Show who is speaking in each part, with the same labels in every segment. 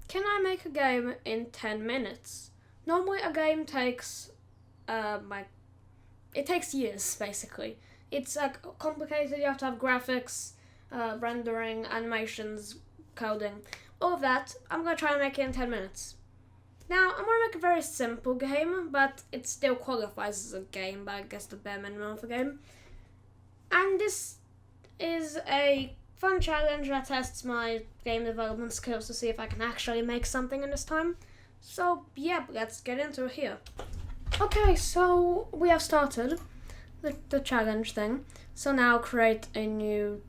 Speaker 1: Can I make a game in 10 minutes? Normally a game takes, it takes years, basically. It's complicated, you have to have graphics, rendering, animations, coding, all of that. I'm gonna try and make it in 10 minutes. Now, I'm gonna make a very simple game, but it still qualifies as a game, but I guess the bare minimum of a game. And this is a fun challenge that tests my game development skills to see if I can actually make something in this time. So, yeah, let's get into it here. Okay, so we have started the challenge thing. So now create a new,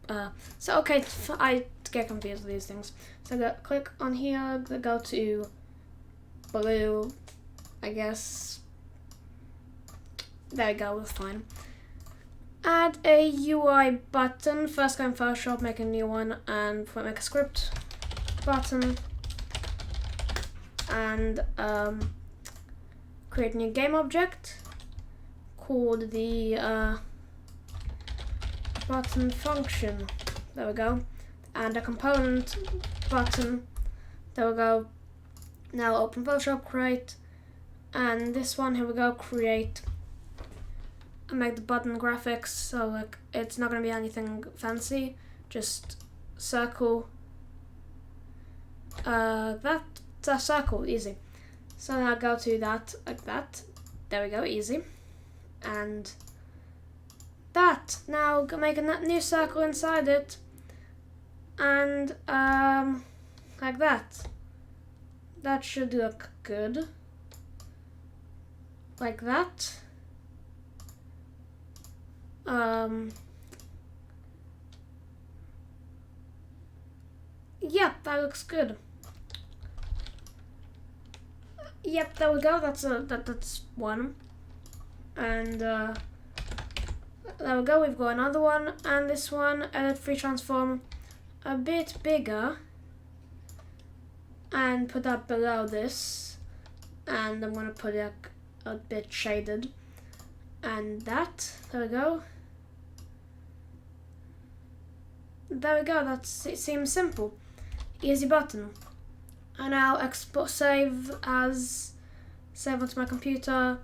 Speaker 1: I get confused with these things. So click on here, go to blue, I guess. There we go, that's fine. Add a UI button. First go in Photoshop, make a new one, and make a script button. And create a new game object called the button function. There we go. And a component button. There we go. Now open Photoshop, create, and this one, here we go, create. And make the button graphics, so it's not gonna be anything fancy, just circle. That's a circle, easy. So now go to that, like that. There we go, easy. And that. Now make a new circle inside it, and like that. That should look good. Like that. Yeah, that looks good. Yep, there we go. That's one. And there we go. We've got another one, and this one. Edit free transform a bit bigger, and put that below this. And I'm gonna put it a bit shaded, and that. There we go. There we go. It seems simple. Easy button. And now save onto my computer.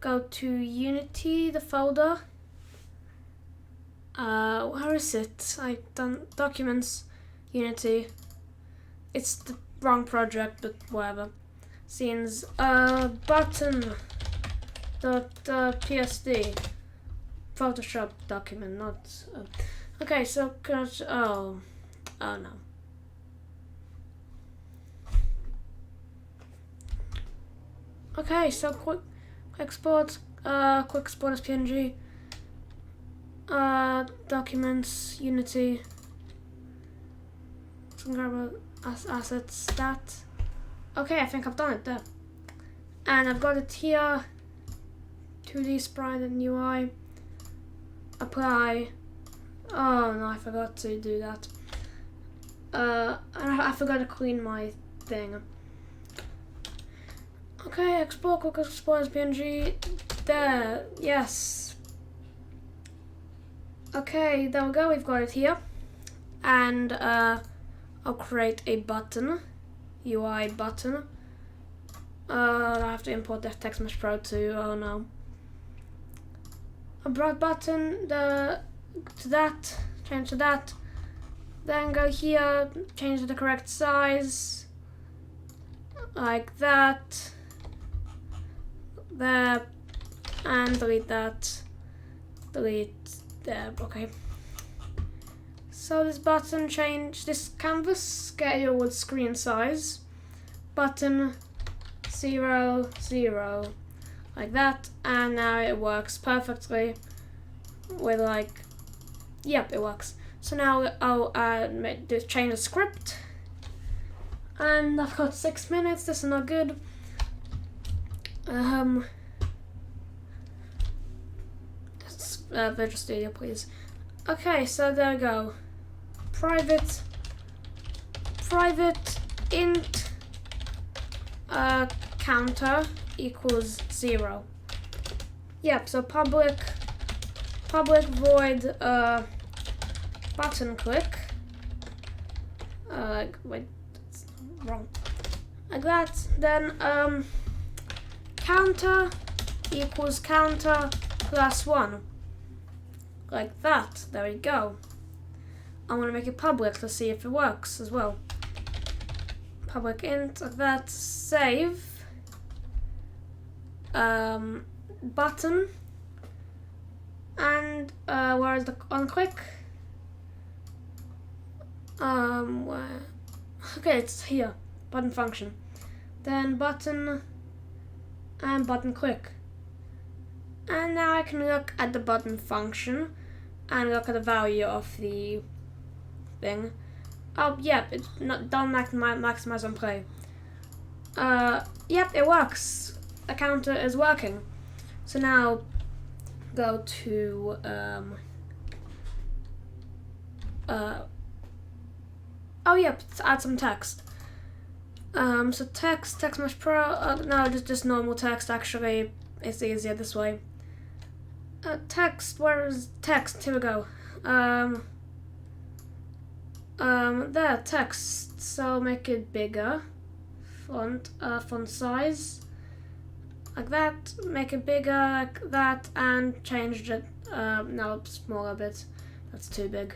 Speaker 1: Go to Unity, the folder. Where is it? I've done documents, Unity. It's the wrong project, but whatever. Scenes, button. PSD. Photoshop document, not. Okay, so oh no. Okay, so quick export as PNG. Documents, Unity. Some grab assets, that. Okay, I think I've done it there. And I've got it here. 2D sprite and UI. Apply. Oh no, I forgot to do that. I forgot to clean my thing. Okay, export as PNG. There, yes. Okay, there we go, we've got it here. And I'll create a button, UI button. I have to import the text mesh pro too, oh no. A broad button, to that, change to that. Then go here, change to the correct size. Like that. There, and delete that, delete there, okay. So this button, change this canvas scale with screen size, button 0, 0, like that, and now it works perfectly with yep, it works. So now I'll change the script, and I've got 6 minutes, this is not good. Visual Studio, please. Okay, so there we go. Private int counter equals 0. Yep. So public void button click. Wait, wrong. Like that. Then counter equals counter plus 1. Like that. There we go. I'm gonna make it public to see if it works as well. Public int, like that. Save. Button. And where is the on click? Where? Okay, it's here. Button function. Then button and button click. And now I can look at the button function and look at the value of the thing. Oh, yep, it's not done maximize on play. Yep, it works. The counter is working. So now go to oh yep, add some text. So text mesh pro. No, just normal text. Actually, it's easier this way. Text. Where is text? Here we go. There, text. So make it bigger. Font size. Like that. Make it bigger like that, and change it. No, smaller bit. That's too big.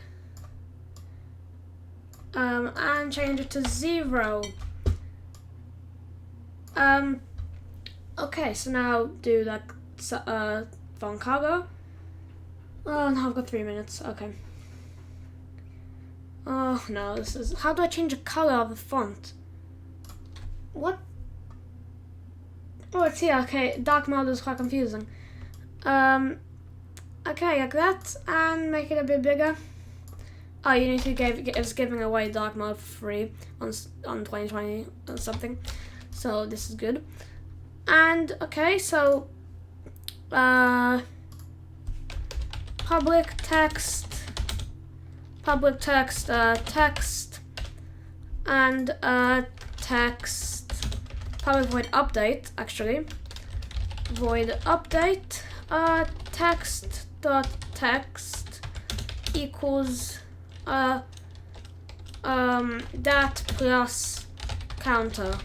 Speaker 1: And change it to 0. Okay, so now do like font color. Oh no, I've got 3 minutes. Okay. Oh no, this is. How do I change the color of the font? What? Oh, it's here. Okay, dark mode is quite confusing. Okay, like that, and make it a bit bigger. Oh, you need to it's giving away dark mode for free on 2020 or something. So this is good. And okay, so public text, text, and text, public void update actually, void update, text dot text equals that plus counter.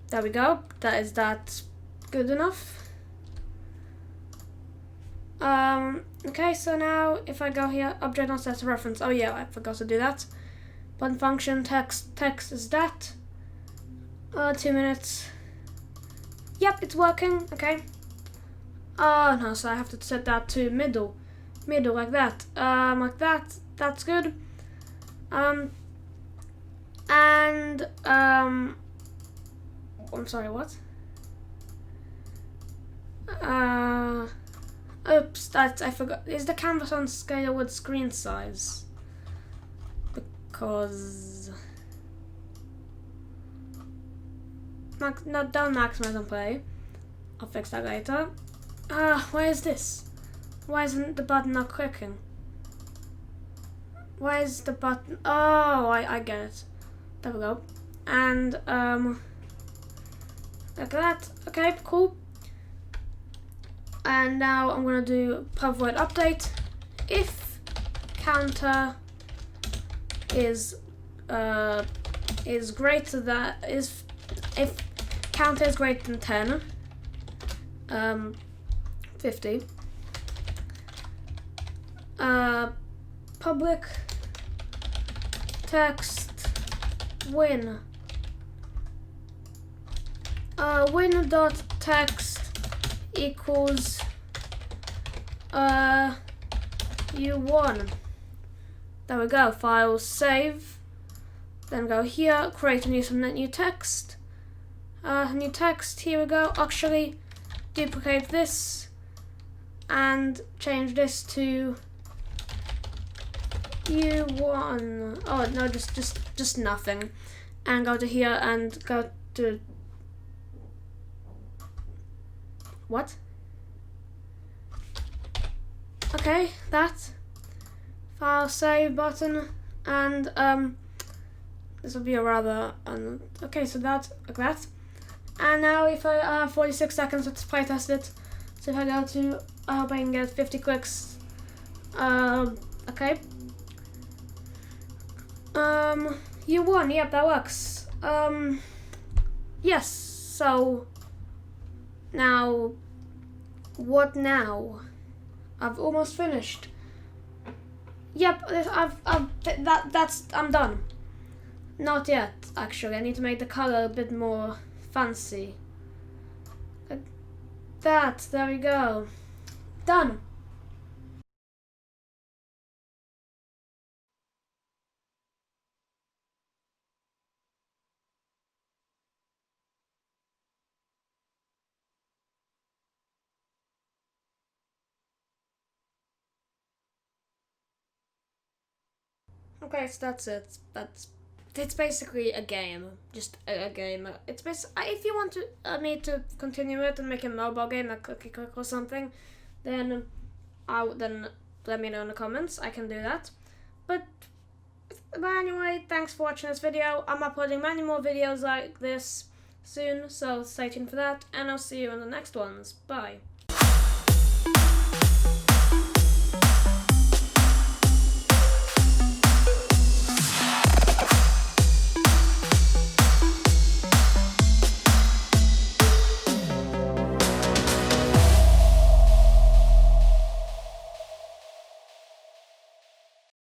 Speaker 1: There we go. That good enough? Okay, so now if I go here, object not set to reference. Oh yeah, I forgot to do that. Button function text is that. 2 minutes. Yep, it's working. Okay. Oh no, so I have to set that to middle like that. Like that. That's good. And I'm sorry, what? Oops, I forgot. Is the canvas on scale with screen size? Because don't maximize on play. I'll fix that later. Why is this? Why isn't the button not clicking? Why is the button? Oh, I get it. There we go. And like that. Okay, cool. And now I'm gonna do public void update. If counter is greater than if counter is greater than 10, 50. Public text win. Win dot text equals you won. There we go. File save. Then go here, create a new text. New text. Here we go. Actually, duplicate this and change this to you won. Oh no, just nothing. And go to here and go to what? Okay, that file save button, and this will be a rather okay. So that like that. And now if I have 46 seconds, let's play test it. So if I go to, I hope I can get 50 clicks. Okay. You won. Yep, that works. Yes. So now, what now? I've almost finished. Yep, I'm done. Not yet, actually. I need to make the color a bit more fancy. Like that. There we go. Done. Okay, so that's it. It's basically a game, just a game. It's if you want to me to continue it and make a mobile game like Cookie Click or something, then then let me know in the comments. I can do that. But anyway, thanks for watching this video. I'm uploading many more videos like this soon, so stay tuned for that, and I'll see you in the next ones. Bye.